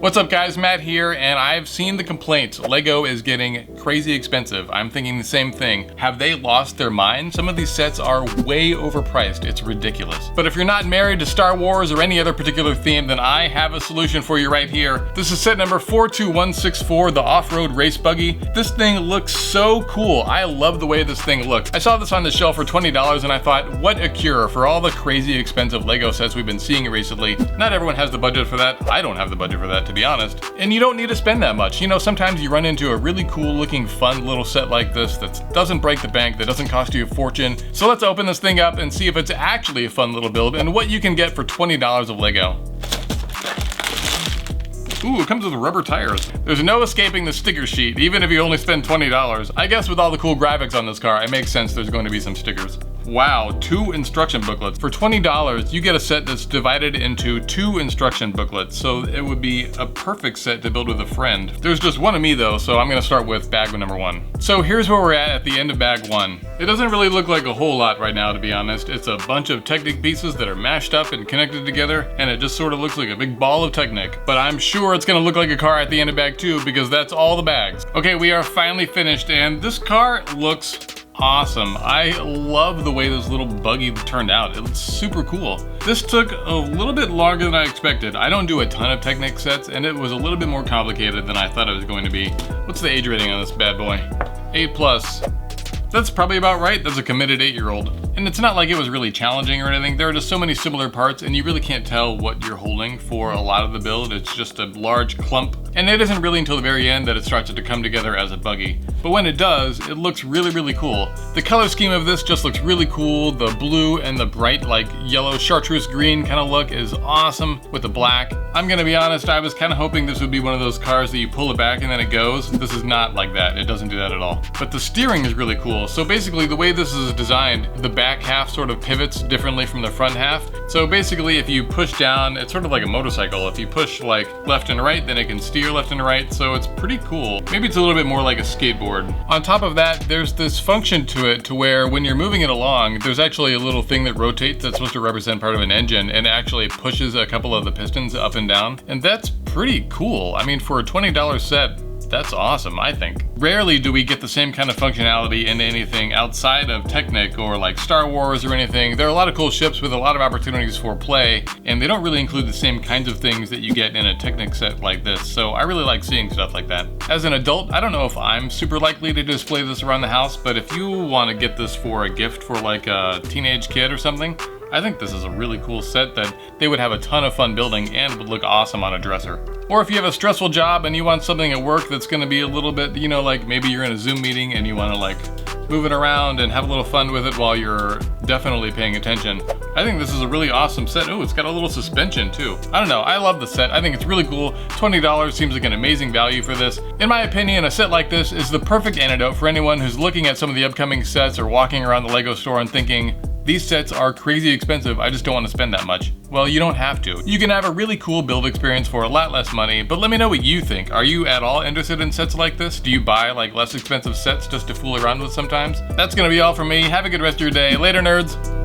What's up guys, Matt here, and I've seen the complaints. Lego is getting crazy expensive. I'm thinking the same thing. Have they lost their mind? Some of these sets are way overpriced. It's ridiculous. But if you're not married to Star Wars or any other particular theme, then I have a solution for you right here. This is set number 42164, the off-road race buggy. This thing looks so cool. I love the way this thing looks. I saw this on the shelf for $20 and I thought, what a cure for all the crazy expensive Lego sets we've been seeing recently. Not everyone has the budget for that. I don't have the budget for that, to be honest. And you don't need to spend that much. You know, sometimes you run into a really cool looking fun little set like this that doesn't break the bank, that doesn't cost you a fortune. So let's open this thing up and see if it's actually a fun little build and what you can get for $20 of Lego. Ooh, it comes with rubber tires. There's no escaping the sticker sheet, even if you only spend $20. I guess with all the cool graphics on this car, it makes sense there's going to be some stickers. Wow, 2 instruction booklets. For $20, you get a set that's divided into 2 instruction booklets, so it would be a perfect set to build with a friend. There's just one of me though, so I'm gonna start with bag number 1. So here's where we're at the end of bag 1. It doesn't really look like a whole lot right now, to be honest. It's a bunch of Technic pieces that are mashed up and connected together, and it just sort of looks like a big ball of Technic. But I'm sure it's gonna look like a car at the end of bag 2 because that's all the bags. Okay, we are finally finished, and this car looks awesome. I love the way this little buggy turned out. It looks super cool. This took a little bit longer than I expected. I don't do a ton of Technic sets, and it was a little bit more complicated than I thought it was going to be. What's the age rating on this bad boy? 8+. That's probably about right. That's a committed 8-year-old. And it's not like it was really challenging or anything. There are just so many similar parts and you really can't tell what you're holding for a lot of the build. It's just a large clump. And it isn't really until the very end that it starts to come together as a buggy. But when it does, it looks really, really cool. The color scheme of this just looks really cool. The blue and the bright like yellow chartreuse green kind of look is awesome with the black. I'm gonna be honest, I was kind of hoping this would be one of those cars that you pull it back and then it goes. This is not like that. It doesn't do that at all. But the steering is really cool. So basically the way this is designed, the back half sort of pivots differently from the front half. So basically if you push down, it's sort of like a motorcycle. If you push like left and right, then it can steer left and right. So it's pretty cool. Maybe it's a little bit more like a skateboard. On top of that, there's this function to it to where when you're moving it along, there's actually a little thing that rotates that's supposed to represent part of an engine and actually pushes a couple of the pistons up and down. And that's pretty cool. I mean, for a $20 set, that's awesome, I think. Rarely do we get the same kind of functionality in anything outside of Technic or like Star Wars or anything. There are a lot of cool ships with a lot of opportunities for play, and they don't really include the same kinds of things that you get in a Technic set like this, so I really like seeing stuff like that. As an adult, I don't know if I'm super likely to display this around the house, but if you want to get this for a gift for like a teenage kid or something, I think this is a really cool set that they would have a ton of fun building and would look awesome on a dresser. Or if you have a stressful job and you want something at work that's gonna be a little bit, you know, like maybe you're in a Zoom meeting and you wanna like move it around and have a little fun with it while you're definitely paying attention. I think this is a really awesome set. Oh, it's got a little suspension too. I don't know, I love the set. I think it's really cool. $20 seems like an amazing value for this. In my opinion, a set like this is the perfect antidote for anyone who's looking at some of the upcoming sets or walking around the Lego store and thinking, these sets are crazy expensive, I just don't want to spend that much. Well, you don't have to. You can have a really cool build experience for a lot less money, but let me know what you think. Are you at all interested in sets like this? Do you buy like less expensive sets just to fool around with sometimes? That's gonna be all from me. Have a good rest of your day. Later, nerds.